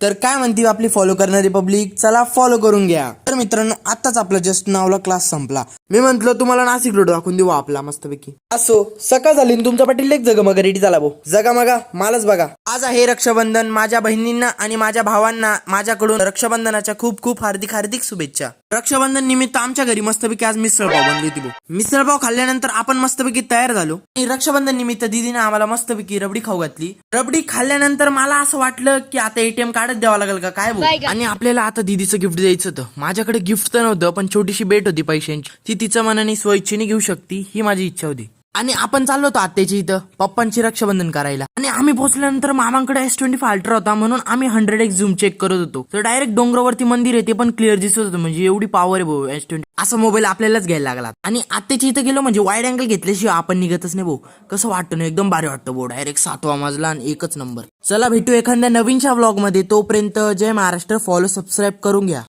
तर काय म्हणते आपली फॉलो करणारी पब्लिक, चला फॉलो करून घ्या. तर मित्रांनो, आताच आपला जस्ट नावला क्लास संपला. मी म्हंटल तुम्हाला नाशिक रोड दाखवून देऊ आपला मस्तपैकी. असो, सकाळ झाली आणि तुमचा पाटील एक जगमग रेडी झाला भाऊ. जगामगा मालच बघा. आज आहे रक्षाबंधन. माझ्या बहिणींना आणि माझ्या भावांना माझ्याकडून रक्षाबंधनाच्या खूप खूप हार्दिक हार्दिक शुभेच्छा. रक्षाबंधन निमित्त आमच्या घरी मस्तपैकी आज मिसळपाव बनली होती भाऊ. मिसळपाव खाल्ल्यानंतर आपण मस्तपैकी तयार झालो आणि रक्षाबंधन निमित्त दीदीने आम्हाला मस्तपैकी रबडी खाऊ घातली. रबडी खाल्ल्यानंतर मला असं वाटलं की आता एटीएम कार्डच द्यावा लागेल का काय भाऊ. आणि आपल्याला आता दीदीचं गिफ्ट द्यायचं होतं. माझ्याकडे गिफ्ट तर नव्हतं, पण छोटीशी भेट होती पैशांची. ती तिच्या मनाने स्वइच्छेने घेऊ शकती ही माझी इच्छा होती. आणि आपण चाललो होतो आत्याची इथं पप्पांची रक्षाबंधन करायला. आणि आम्ही पोहोचल्यानंतर मामांकडे S25 अल्ट्रा होता, म्हणून आम्ही 100x झूम चेक करत होतो. तर डायरेक्ट डोंगरावरती मंदिर आहे ते पण क्लिअर दिसत होतं. म्हणजे एवढी पॉवर आहे भाऊ S20. असा मोबाईल आपल्यालाच घ्यायला लागला. आणि आत्याची इथं गेलो म्हणजे वाईड अँगल घेतल्याशिवाय आपण निघतच नाही भाऊ. कसं वाटतं ना, एकदम भारी वाटतं भाऊ. डायरेक्ट 7वा मजला आणि एकच नंबर. चला भेटू एखाद्या नवीनच्या व्लॉग मध्ये. तोपर्यंत जय महाराष्ट्र. फॉलो सबस्क्राईब करून घ्या.